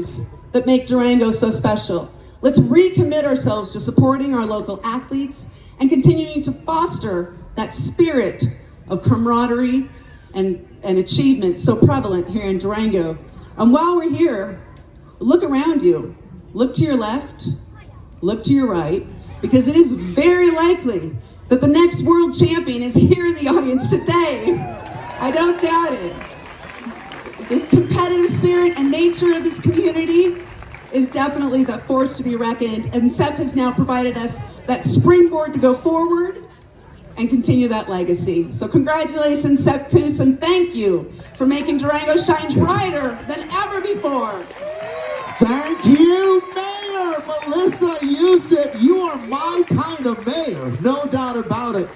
values that make Durango so special. Let's recommit ourselves to supporting our local athletes and continuing to foster that spirit of camaraderie and achievement so prevalent here in Durango. And while we're here, look around you. Look to your left, look to your right, because it is very likely that the next world champion is here in the audience today. I don't doubt it. The competitive spirit and nature of this community is definitely the force to be reckoned, and Sepp has now provided us that springboard to go forward and continue that legacy. So congratulations, Sepp Kuss, and thank you for making Durango shine brighter than ever before. Thank you, Mayor Melissa Yusuf. You are my kind of mayor, no doubt about it.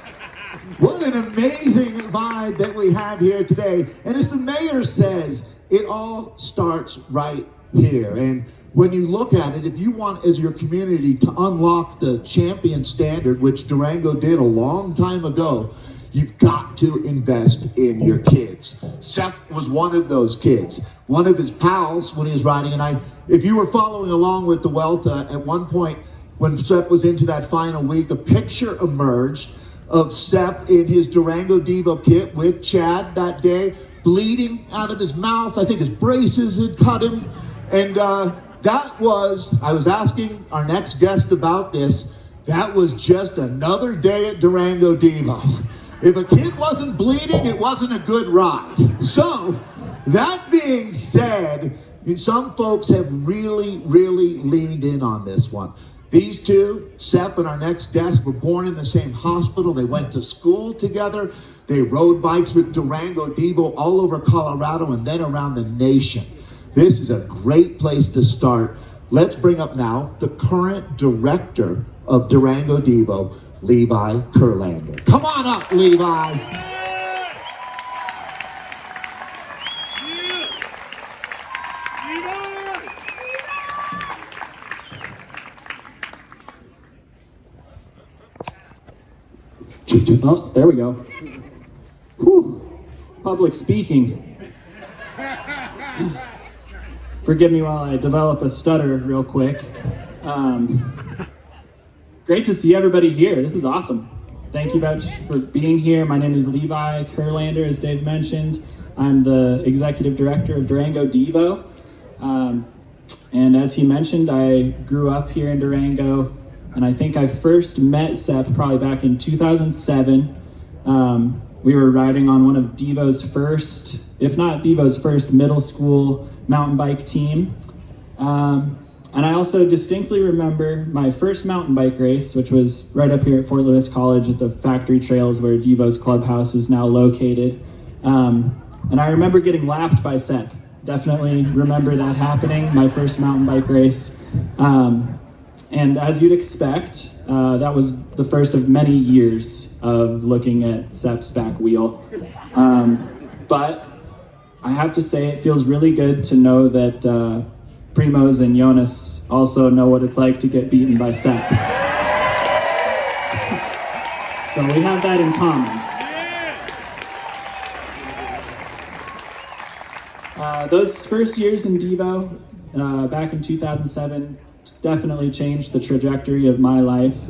What an amazing vibe that we have here today. And as the mayor says, it all starts right here. And when you look at it, if you want as your community to unlock the champion standard, which Durango did a long time ago, you've got to invest in your kids. Sepp was one of those kids. One of his pals when he was riding, and if you were following along with the Vuelta, at one point when Sepp was into that final week, a picture emerged of Sepp in his Durango Devo kit with Chad that day, bleeding out of his mouth. I think his braces had cut him. And that was, I was asking our next guest about this, that was just another day at Durango Devo. If a kid wasn't bleeding, it wasn't a good ride. So, that being said, some folks have really leaned in on this one. These two, Sepp and our next guest, were born in the same hospital. They went to school together. They rode bikes with Durango Devo all over Colorado and then around the nation. This is a great place to start. Let's bring up now the current director of Durango Devo, Levi Kurlander. Come on up, Levi. Oh, there we go. Whew. Public speaking. Forgive me while I develop a stutter real quick. Great to see everybody here. This is awesome. Thank you much for being here. My name is Levi Kurlander, as Dave mentioned. I'm the executive director of Durango Devo. And as he mentioned, I grew up here in Durango, and I think I first met Sepp probably back in 2007. We were riding on one of Devo's first, if not Devo's first, middle school mountain bike team. And I also distinctly remember my first mountain bike race, which was right up here at Fort Lewis College at the factory trails where Devo's clubhouse is now located. And I remember getting lapped by Sepp. Definitely remember that happening, my first mountain bike race. And as you'd expect, that was the first of many years of looking at Sepp's back wheel. But I have to say it feels really good to know that Primoz and Jonas also know what it's like to get beaten by Sepp. So we have that in common. Those first years in Devo, back in 2007, definitely changed the trajectory of my life.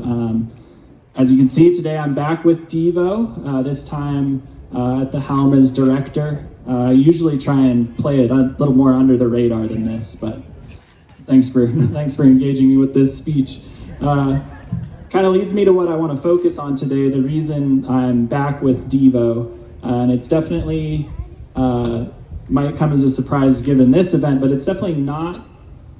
As you can see today, I'm back with Devo, this time at the helm as director. I usually try and play it a little more under the radar than this, but thanks for engaging me with this speech. Kind of leads me to what I want to focus on today, the reason I'm back with Devo. And it's definitely, might come as a surprise given this event, but it's definitely not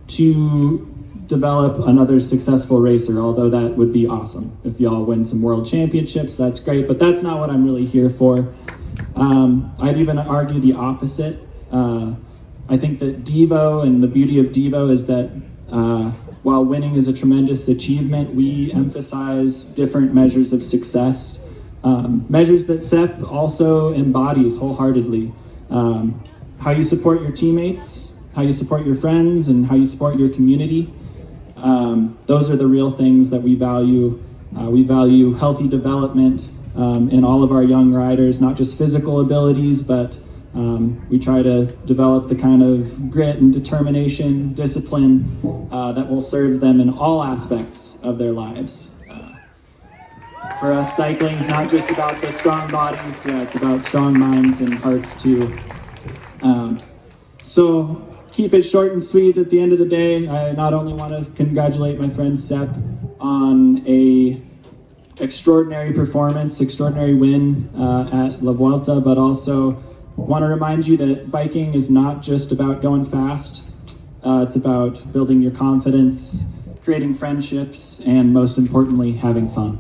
to develop another successful racer, although that would be awesome. If y'all win some world championships, that's great, but that's not what I'm really here for. I'd even argue the opposite. I think that Devo, and the beauty of Devo is that while winning is a tremendous achievement, we emphasize different measures of success, measures that Sepp also embodies wholeheartedly. How you support your teammates, how you support your friends, and how you support your community. Those are the real things that we value. We value healthy development in all of our young riders, not just physical abilities, but We try to develop the kind of grit and determination, discipline that will serve them in all aspects of their lives. For us, cycling is not just about the strong bodies, it's about strong minds and hearts too. So keep it short and sweet at the end of the day. I not only want to congratulate my friend Sepp on a extraordinary performance, extraordinary win at La Vuelta, but also want to remind you that biking is not just about going fast. It's about building your confidence, creating friendships, and most importantly, having fun.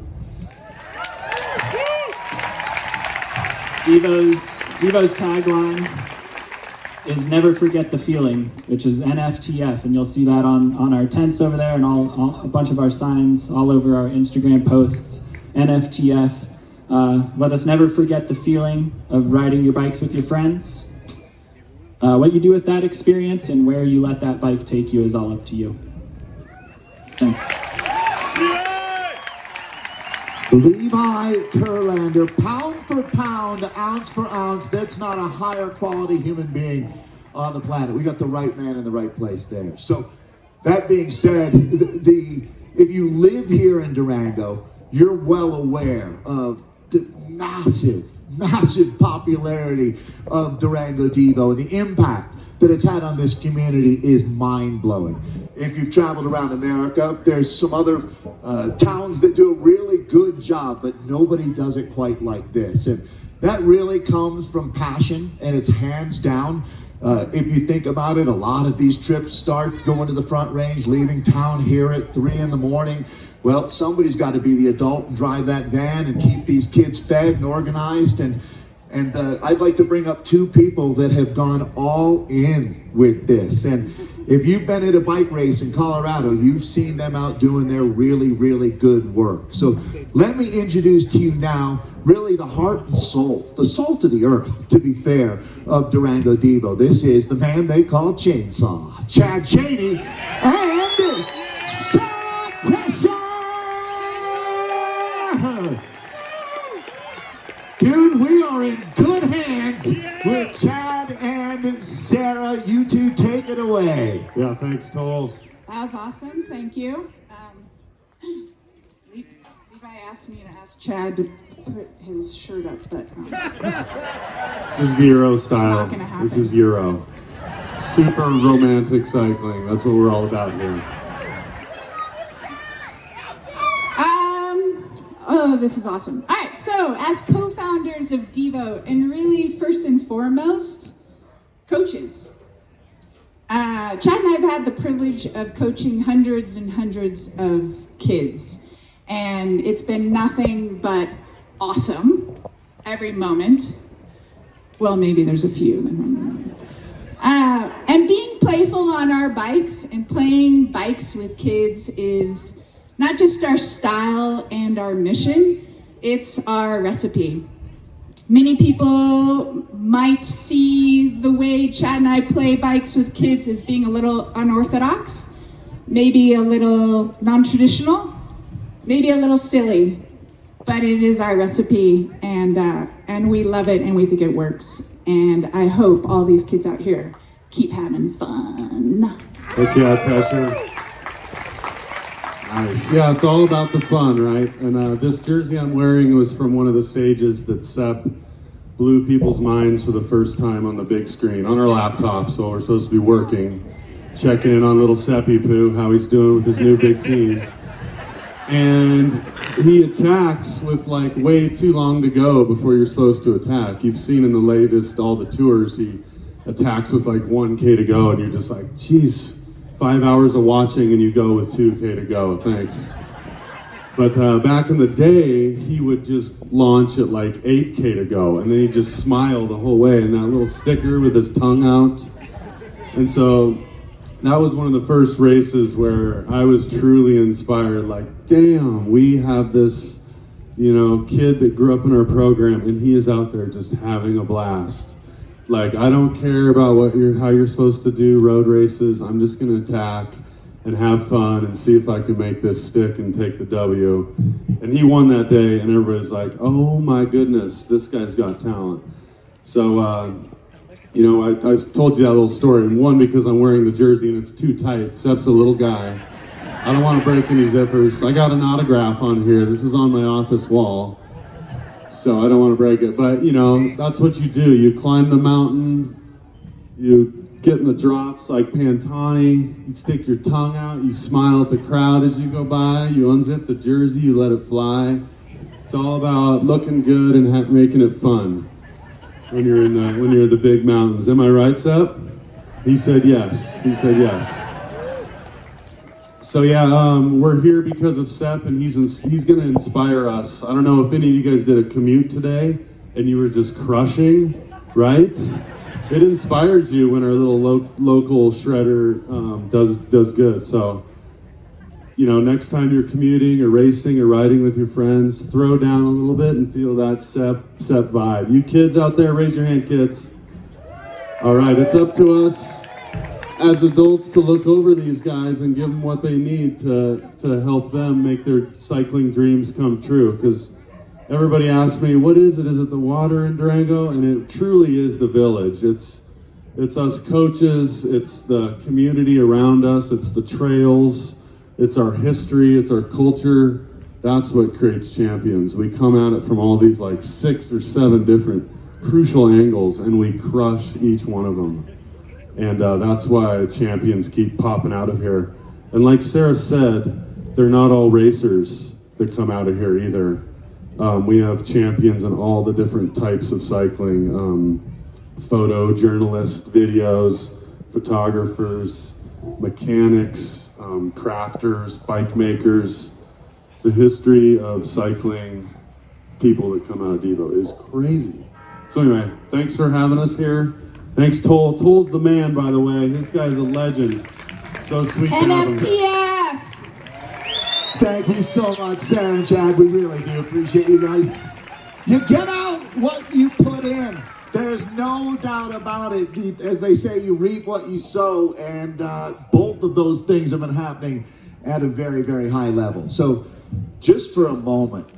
Devo's tagline is never forget the feeling, which is NFTF, and you'll see that on our tents over there and a bunch of our signs all over our Instagram posts. NFTF. Let us never forget the feeling of riding your bikes with your friends. What you do with that experience and where you let that bike take you is all up to you. Thanks. Levi Kurlander, pound for pound, ounce for ounce, that's not a higher quality human being on the planet. We got the right man in the right place there. So that being said, if you live here in Durango, you're well aware of the massive popularity of Durango Devo, and the impact that it's had on this community is mind-blowing. If you've traveled around America, there's some other towns that do a really good job, but nobody does it quite like this. And that really comes from passion, and it's hands down. If you think about it, a lot of these trips start going to the Front Range, leaving town here at 3 in the morning. Well, somebody's got to be the adult and drive that van and keep these kids fed and organized. And I'd like to bring up 2 people that have gone all in with this. And if you've been at a bike race in Colorado, you've seen them out doing their really, really good work. So let me introduce to you now really the heart and soul, the salt of the earth, to be fair, of Durango Devo. This is the man they call Chainsaw, Chad Cheney, and Sarah Tesha. Dude, we are in good hands with Chad and Sarah. You two take it away. Yeah, thanks, Towle. That was awesome. Thank you. Levi asked me to ask Chad to put his shirt up, but This is the Euro style. not gonna happen. This is Euro. Super romantic cycling. That's what we're all about here. Oh, this is awesome. All right, so as co-founders of Devo, and really first and foremost, coaches. Chad and I have had the privilege of coaching hundreds and hundreds of kids, and it's been nothing but awesome every moment. Well, maybe there's a few. And being playful on our bikes and playing bikes with kids is not just our style and our mission, it's our recipe. Many people might see the way Chad and I play bikes with kids as being a little unorthodox, maybe a little non-traditional, maybe a little silly, but it is our recipe, and we love it and we think it works. And I hope all these kids out here keep having fun. Heck yeah, Tesher. Nice. Yeah, it's all about the fun, right? And this jersey I'm wearing was from one of the stages that Sepp blew people's minds for the first time on the big screen, on our laptops, while we're supposed to be working, checking in on little Seppy Poo, how he's doing with his new big team. And he attacks with like way too long to go before you're supposed to attack. You've seen in the latest, all the tours, he attacks with like 1K to go, and you're just like, geez, 5 hours of watching and you go with 2K to go, thanks. But back in the day, he would just launch at like 8K to go, and then he'd just smile the whole way, and that little sticker with his tongue out. And so that was one of the first races where I was truly inspired, like, damn, we have this, you know, kid that grew up in our program, and he is out there just having a blast. Like, I don't care about how you're supposed to do road races. I'm just gonna attack and have fun and see if I can make this stick and take the W. And he won that day, and everybody's like, oh my goodness, this guy's got talent. So You know, I told you that little story, and one, because I'm wearing the jersey and it's too tight. Sepp's a little guy. I don't want to break any zippers. I got an autograph on here. This is on my office wall, so I don't want to break it. But, you know, that's what you do. You climb the mountain, you get in the drops like Pantani, you stick your tongue out, you smile at the crowd as you go by, you unzip the jersey, you let it fly. It's all about looking good and making it fun when you're in the big mountains. Am I right, Sepp? He said yes. He said yes. So yeah, we're here because of Sepp, and he's going to inspire us. I don't know if any of you guys did a commute today and you were just crushing, right? It inspires you when our little local shredder does good. So, you know, next time you're commuting or racing or riding with your friends, throw down a little bit and feel that Sepp vibe. You kids out there, raise your hand, kids. All right, it's up to us as adults to look over these guys and give them what they need to help them make their cycling dreams come true. Because everybody asks me, what is it? Is it the water in Durango? And it truly is the village. It's us coaches, it's the community around us, it's the trails, it's our history, it's our culture. That's what creates champions. We come at it from all these like 6 or 7 different crucial angles, and we crush each one of them. And that's why champions keep popping out of here. And like Sarah said, they're not all racers that come out of here either. We have champions in all the different types of cycling, photo journalists, videos, photographers, mechanics, crafters, bike makers. The history of cycling people that come out of Devo is crazy. So anyway, thanks for having us here. Thanks, Towle. Towle's the man, by the way. This guy's a legend. So sweet to have him. NFTF! Thank you so much, Sarah and Chad. We really do appreciate you guys. You get out what you put in. There's no doubt about it. As they say, you reap what you sow, and both of those things have been happening at a very, very high level. So just for a moment,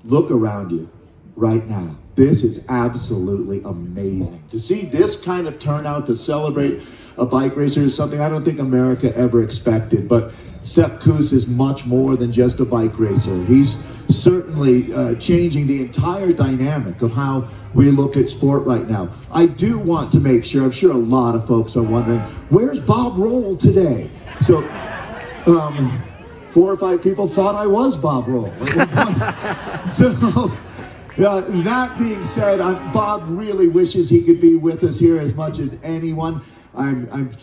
look around you right now. This is absolutely amazing. To see this kind of turnout to celebrate a bike racer is something I don't think America ever expected. But Sepp Kuss is much more than just a bike racer. He's certainly changing the entire dynamic of how we look at sport right now. I do want to make sure, I'm sure a lot of folks are wondering, where's Bob Roll today? So 4 or 5 people thought I was Bob Roll at one point. So that being said, Bob really wishes he could be with us here as much as anyone.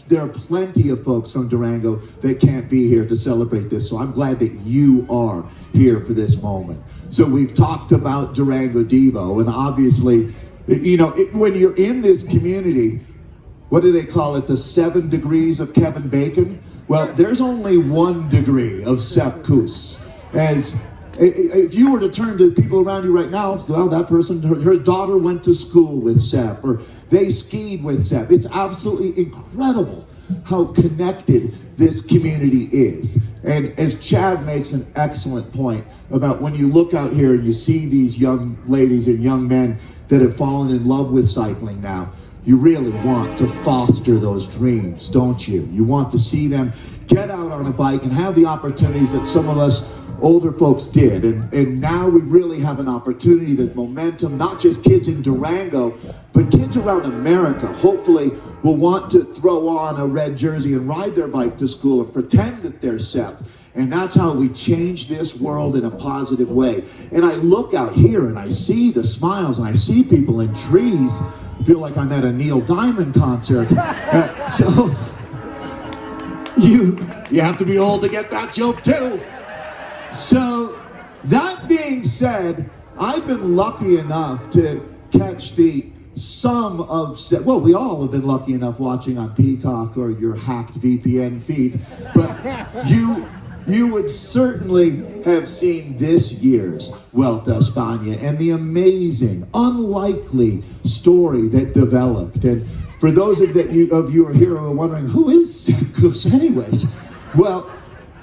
There are plenty of folks from Durango that can't be here to celebrate this, so I'm glad that you are here for this moment. So we've talked about Durango Devo, and obviously, you know, when you're in this community, what do they call it, the 7 degrees of Kevin Bacon? Well, there's only 1 degree of Sepp Kuss. As if you were to turn to people around you right now, well, that person, her daughter went to school with Sepp, or they skied with Sepp. It's absolutely incredible how connected this community is. And as Chad makes an excellent point about when you look out here and you see these young ladies and young men that have fallen in love with cycling now, you really want to foster those dreams, don't you? You want to see them get out on a bike and have the opportunities that some of us older folks did, and now we really have an opportunity. There's momentum, not just kids in Durango, but kids around America hopefully will want to throw on a red jersey and ride their bike to school and pretend that they're Sepp. And that's how we change this world in a positive way. And I look out here and I see the smiles and I see people in trees. I feel like I'm at a Neil Diamond concert. So you have to be old to get that joke too. So, that being said, I've been lucky enough to catch some of, well, we all have been lucky enough watching on Peacock or your hacked VPN feed, but you would certainly have seen this year's Vuelta España and the amazing, unlikely story that developed. And for those of you who are here who are wondering, who is Sepp Kuss anyways? Well,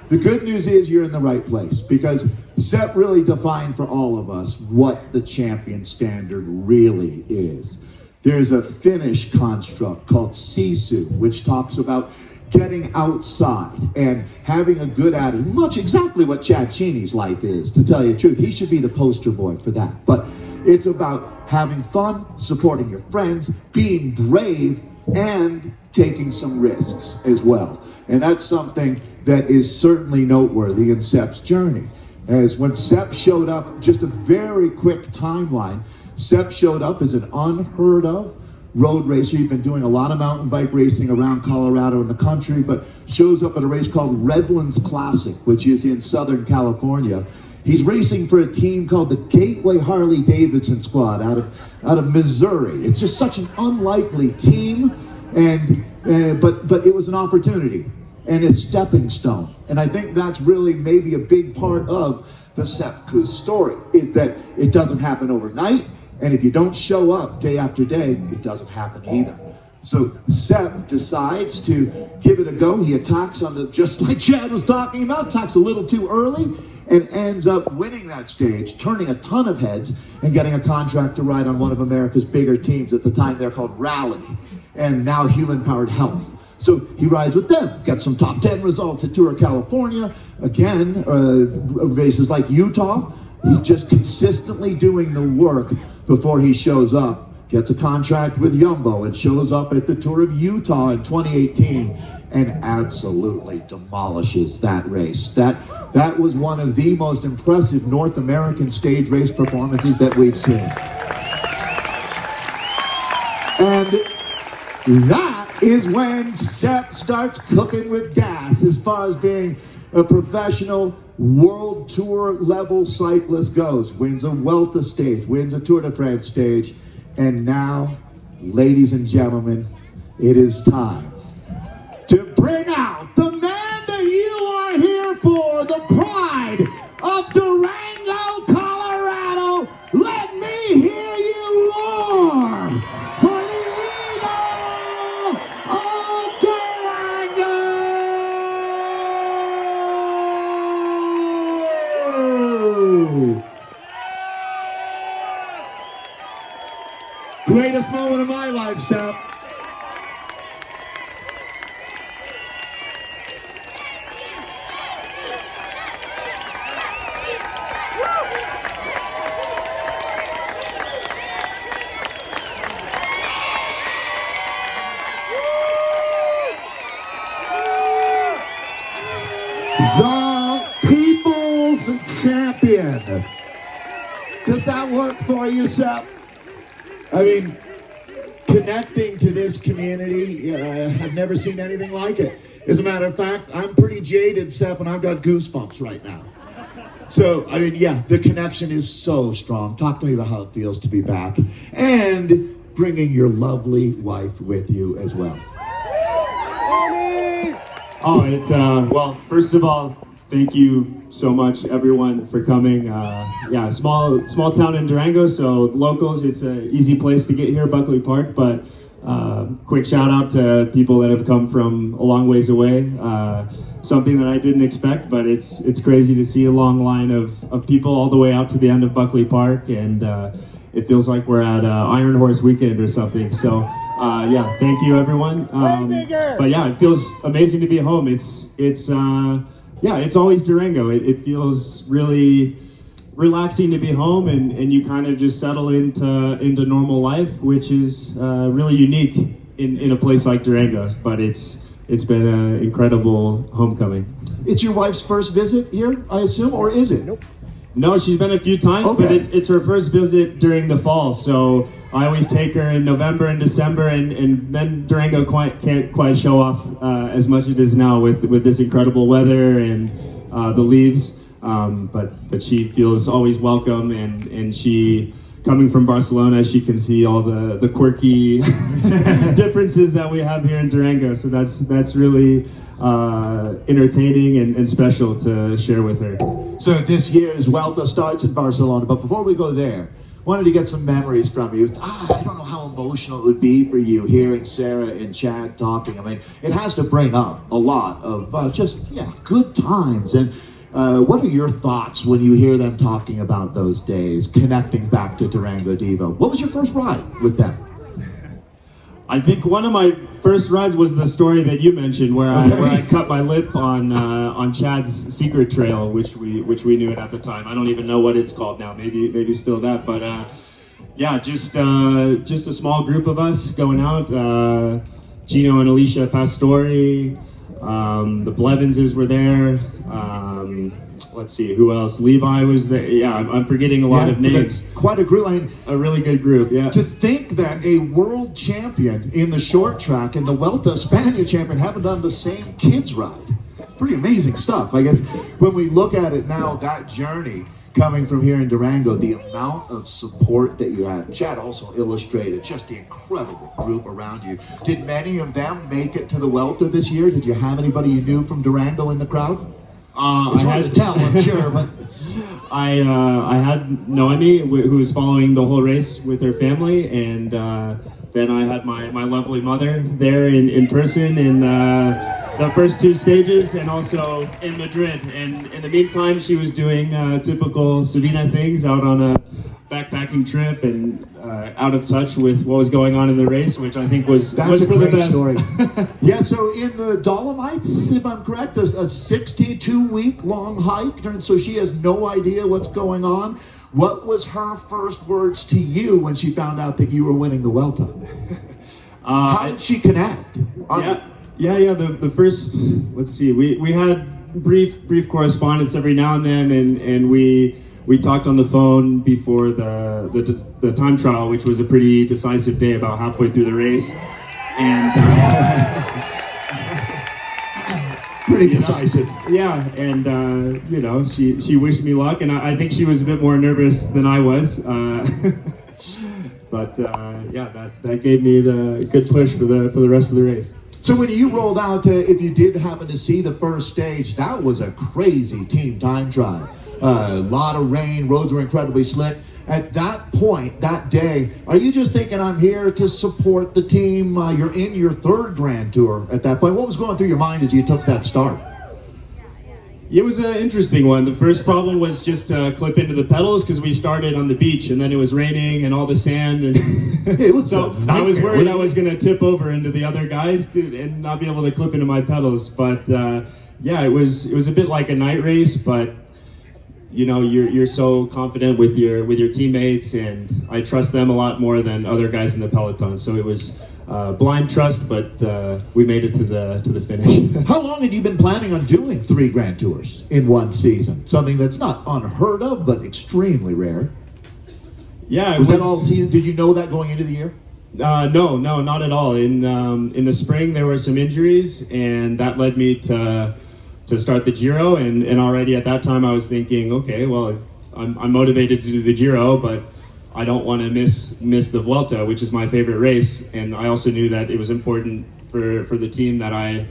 the good news is you're in the right place, because Sepp really defined for all of us what the champion standard really is. There's a Finnish construct called sisu, which talks about getting outside and having a good attitude. Much exactly what Chad Cheney's life is, to tell you the truth. He should be the poster boy for that. But it's about having fun, supporting your friends, being brave, and taking some risks as well. And that's something that is certainly noteworthy in Sepp's journey. As when Sepp showed up, just a very quick timeline, Sepp showed up as an unheard of road racer. He'd been doing a lot of mountain bike racing around Colorado and the country, but shows up at a race called Redlands Classic, which is in Southern California. He's racing for a team called the Gateway Harley Davidson Squad out of Missouri. It's just such an unlikely team, and but it was an opportunity and a stepping stone. And I think that's really maybe a big part of the Sepp Kuss story, is that it doesn't happen overnight. And if you don't show up day after day, it doesn't happen either. So Sepp decides to give it a go. He attacks on the, just like Chad was talking about, attacks a little too early and ends up winning that stage, turning a ton of heads and getting a contract to ride on one of America's bigger teams. At the time, they're called Rally, and now Human Powered Health. So he rides with them, gets some top 10 results at Tour of California. Again, races like Utah. He's just consistently doing the work before he shows up, gets a contract with Jumbo and shows up at the Tour of Utah in 2018 and absolutely demolishes that race. That was one of the most impressive North American stage race performances that we've seen. And that is when Sepp starts cooking with gas as far as being a professional World Tour level cyclist goes. Wins a Vuelta stage, wins a Tour de France stage, and now, ladies and gentlemen, it is time to bring out the man that you are here for, the pride of Durango, Colorado. Let me hear you roar for the Eagle of Durango! Greatest moment of my life, Sepp. The People's Champion. Does that work for you, Sepp? I mean, connecting to this community, I've never seen anything like it. As a matter of fact, I'm pretty jaded, Sepp, and I've got goosebumps right now. So, I mean, yeah, the connection is so strong. Talk to me about how it feels to be back. And bringing your lovely wife with you as well. Well, first of all, thank you so much, everyone, for coming. Yeah, small town in Durango, so locals, it's an easy place to get here, Buckley Park. But quick shout out to people that have come from a long ways away. Something that I didn't expect, but it's crazy to see a long line of people all the way out to the end of Buckley Park, and it feels like we're at Iron Horse Weekend or something. So yeah, thank you, everyone. But yeah, it feels amazing to be home. Yeah, it's always Durango. It feels really relaxing to be home, and you kind of just settle into normal life, which is really unique in a place like Durango. But it's been an incredible homecoming. It's your wife's first visit here, I assume, or is it? Nope. No, she's been a few times, okay. But it's her first visit during the fall. So I always take her in November and December, and then Durango can't quite show off as much as it is now with this incredible weather and the leaves. But she feels always welcome, and she, coming from Barcelona, she can see all the quirky differences that we have here in Durango. So that's really entertaining and special to share with her. So this year's Vuelta starts in Barcelona, but before we go there, wanted to get some memories from you. I don't know how emotional it would be for you hearing Sarah and Chad talking. I mean, it has to bring up a lot of good times. And what are your thoughts when you hear them talking about those days, connecting back to Durango Devo? What was your first ride with them? I think one of my first rides was the story that you mentioned, where I cut my lip on Chad's secret trail, which we knew it at the time. I don't even know what it's called now. Maybe still that, but yeah, just a small group of us going out. Gino and Alicia Pastori, the Blevinses were there. Let's see, who else? Levi was there. Yeah, I'm forgetting a lot of names. Quite a group. I mean, a really good group, yeah. to think that a world champion in the short track and the Vuelta España champion haven't done the same kids ride. It's pretty amazing stuff. I guess when we look at it now, that journey coming from here in Durango, the amount of support that you have. Chad also illustrated just the incredible group around you. Did many of them make it to the Vuelta this year? Did you have anybody you knew from Durango in the crowd? It's hard to tell, I'm sure, but I had Noemi, who was following the whole race with her family, and then I had my lovely mother there in person in the first two stages, and also in Madrid. And in the meantime, she was doing typical Sabina things, out on a backpacking trip and out of touch with what was going on in the race, which I think was for the best. Story. Yeah, so in the Dolomites, if I'm correct, a 62-week long hike, so she has no idea what's going on. What was her first words to you when she found out that you were winning the Vuelta? How did she connect? Yeah. The first, let's see, we had brief correspondence every now and then, and we talked on the phone before the time trial, which was a pretty decisive day, about halfway through the race, and pretty decisive. Yeah, and she wished me luck, and I think she was a bit more nervous than I was, but yeah, that gave me the good push for the rest of the race. So when you rolled out, if you did happen to see the first stage, that was a crazy team time trial. A lot of rain, roads were incredibly slick. At that point, that day, are you just thinking, I'm here to support the team? You're in your third Grand Tour at that point. What was going through your mind as you took that start? It was an interesting one. The first problem was just to clip into the pedals, because we started on the beach and then it was raining and all the sand, and it was so I was worried I was going to tip over into the other guys and not be able to clip into my pedals. But yeah, it was a bit like a night race, but you're so confident with your teammates, and I trust them a lot more than other guys in the peloton. So it was blind trust, but we made it to the finish. How long had you been planning on doing 3 Grand Tours in one season? Something that's not unheard of, but extremely rare. Yeah, was that all season? Did you know that going into the year? No, not at all. In the spring there were some injuries, and that led me to start the Giro, and already at that time I was thinking, okay, well, I'm motivated to do the Giro, but I don't want to miss the Vuelta, which is my favorite race. And I also knew that it was important for the team that I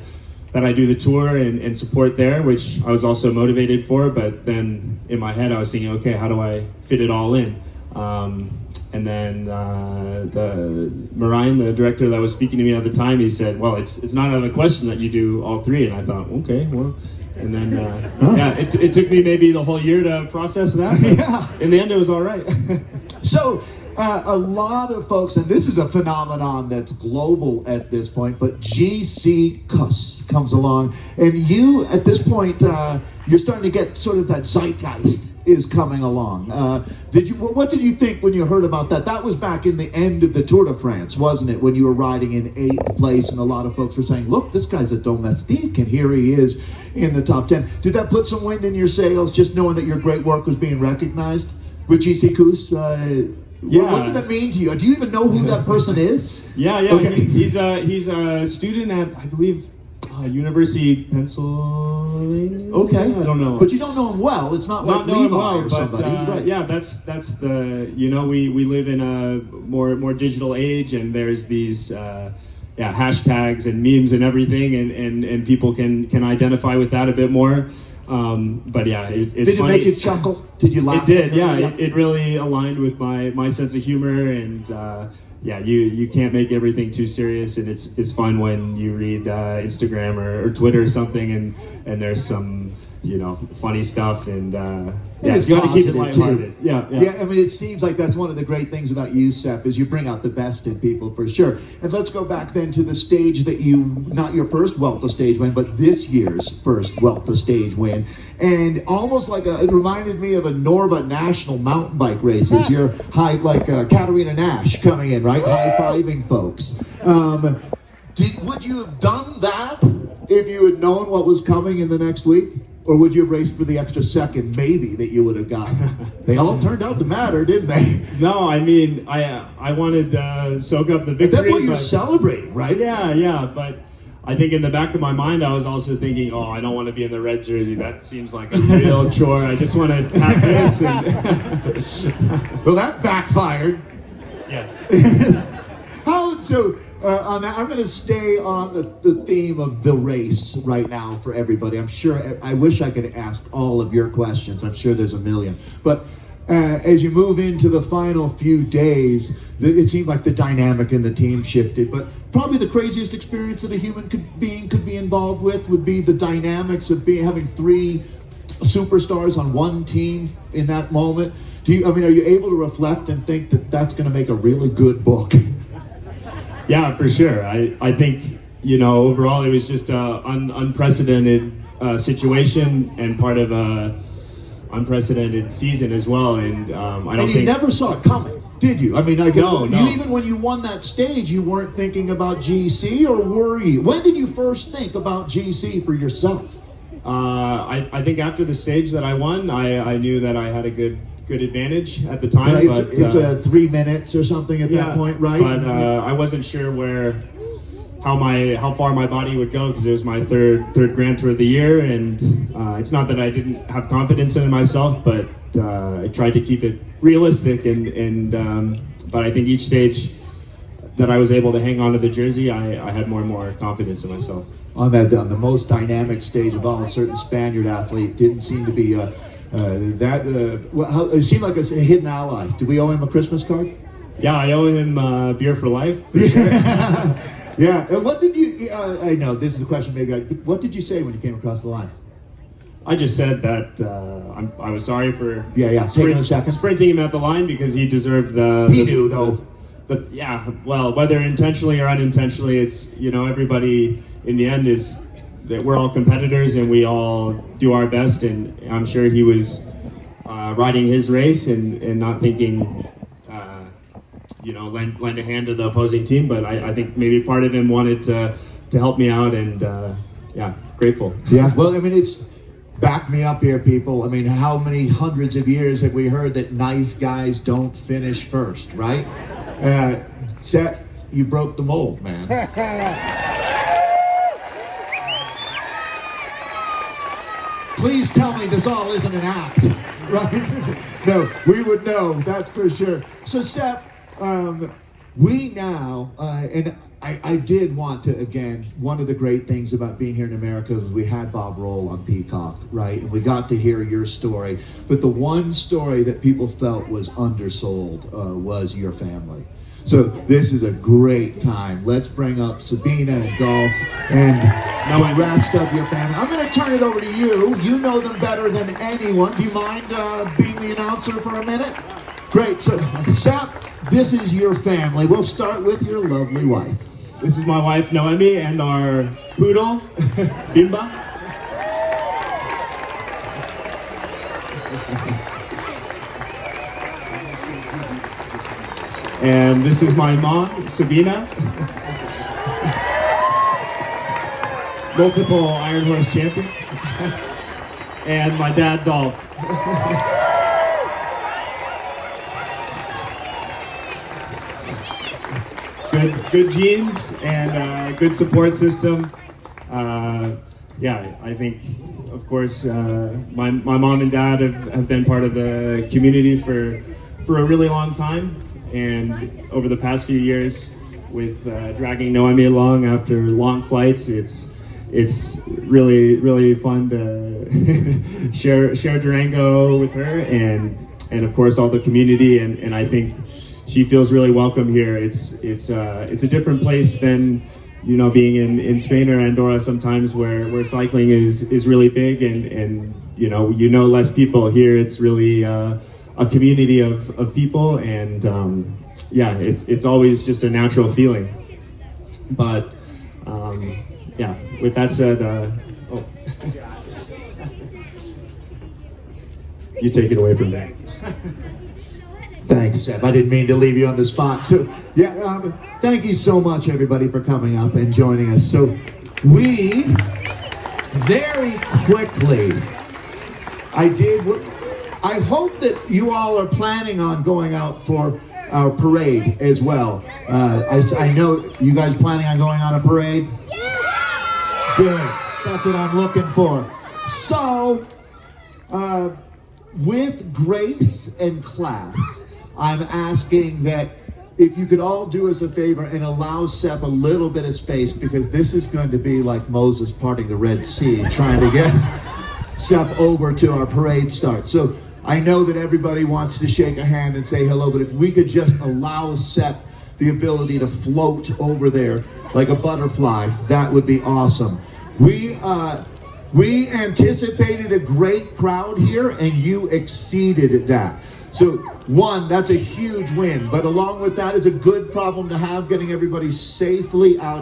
do the tour and support there, which I was also motivated for. But then in my head I was thinking, okay, how do I fit it all in? And then the Marijn, the director that was speaking to me at the time, he said, well, it's not out of the question that you do all 3. And I thought, okay, well, and then yeah, it took me maybe the whole year to process that. Yeah. In the end, it was all right. So a lot of folks, and this is a phenomenon that's global at this point, but GC Kuss comes along, and you, at this point, you're starting to get sort of that zeitgeist is coming along. What did you think when you heard about that? That was back in the end of the Tour de France, wasn't it? When you were riding in 8th place, and a lot of folks were saying, look, this guy's a domestique, and here he is in the top 10. Did that put some wind in your sails, just knowing that your great work was being recognized with GC Kuss? Yeah. What did that mean to you? Do you even know who that person is? Yeah. Okay. He's a student at, I believe, University of Pennsylvania. Okay. I don't know. But you don't know him well. It's not like Levi or somebody. Right. Yeah, that's the, we live in a more digital age, and there's these hashtags and memes and everything, and people can identify with that a bit more. But yeah, it's Did it funny. make you chuckle? Did you laugh? It did, yeah. It really aligned with my sense of humor, and yeah, you can't make everything too serious, and it's fun when you read Instagram or Twitter or something, and there's some funny stuff, and it's you got to keep it positive, too. lighthearted. Yeah. I mean, it seems like that's one of the great things about you, Sepp, is you bring out the best in people for sure. And let's go back then to the stage that not your first Vuelta stage win, but this year's first Vuelta stage win. And almost it reminded me of a Norva National mountain bike races. You're Katarina Nash coming in, right? High-fiving folks. Would you have done that if you had known what was coming in the next week? Or would you have raced for the extra second, maybe, that you would have gotten? They all turned out to matter, didn't they? No, I mean, I wanted to soak up the victory. That's what you're celebrating, right? Yeah, but I think in the back of my mind, I was also thinking, I don't want to be in the red jersey. That seems like a real chore. I just want to have this. Well, that backfired. Yes. On that, I'm going to stay on the theme of the race right now for everybody. I'm sure, I wish I could ask all of your questions. I'm sure there's a million. But as you move into the final few days, it seemed like the dynamic in the team shifted. But probably the craziest experience that a human being could be involved with would be the dynamics of having three superstars on one team in that moment. Are you able to reflect and think that that's going to make a really good book? Yeah, for sure. I think, overall it was just an unprecedented situation and part of a unprecedented season as well. And I don't think... you never saw it coming, did you? No. Even when you won that stage, you weren't thinking about GC, or were you? When did you first think about GC for yourself? I think after the stage that I won, I knew that I had a good advantage at the time. Right, but, it's 3 minutes or something at that point, right? But I wasn't sure how far my body would go, because it was my third Grand Tour of the year, and it's not that I didn't have confidence in myself, but I tried to keep it realistic, but I think each stage that I was able to hang on to the jersey, I had more and more confidence in myself. On the most dynamic stage of all, a certain Spaniard athlete didn't seem to be it seemed like a hidden ally. Do we owe him a Christmas card? Yeah, I owe him beer for life. For sure. Yeah. What did you? I know this is the question. Maybe. What did you say when you came across the line? I just said that I was sorry for taking a second, sprinting him at the line, because he deserved He knew though. Well, whether intentionally or unintentionally, it's everybody in the end is that we're all competitors and we all do our best, and I'm sure he was riding his race and not thinking lend a hand to the opposing team, but I think maybe part of him wanted to help me out, and grateful. Yeah, well, it's back me up here, people. How many hundreds of years have we heard that nice guys don't finish first, right? Sepp, you broke the mold, man. Please tell me this all isn't an act, right? No, we would know, that's for sure. So Sepp, we now, and I did want to, again, one of the great things about being here in America was we had Bob Roll on Peacock, right? And we got to hear your story. But the one story that people felt was undersold was your family. So this is a great time. Let's bring up Sabina and Dolph and the rest of your family. I'm going to turn it over to you. You know them better than anyone. Do you mind being the announcer for a minute? Great. So, Sepp, this is your family. We'll start with your lovely wife. This is my wife, Noemi, and our poodle, Bimba. And this is my mom, Sabina. Multiple Iron Horse champion. And my dad, Dolph. Good genes and good support system. I think, of course, my mom and dad have been part of the community for a really long time. And over the past few years, with dragging Noemi along after long flights, it's really fun to share Durango with her, and of course all the community, and I think she feels really welcome here. It's a different place than you know, being in Spain or Andorra sometimes where cycling is really big and you know less people. Here it's really a community of people, and yeah, it's always just a natural feeling. But yeah, with that said, oh, you take it away from me. Thanks, Seb. I didn't mean to leave you on the spot. So, yeah, thank you so much, everybody, for coming up and joining us. So, we very quickly, I hope that you all are planning on going out for our parade as well. I know you guys planning on going on a parade? Yeah! Good. That's what I'm looking for. So, with Grace and class, I'm asking that if you could all do us a favor and allow Sepp a little bit of space, because this is going to be like Moses parting the Red Sea, trying to get Sepp over to our parade start. So I know that everybody wants to shake a hand and say hello, but if we could just allow Sepp the ability to float over there like a butterfly, that would be awesome. We anticipated a great crowd here, and you exceeded that. So, one, that's a huge win, but along with that is a good problem to have, getting everybody safely out.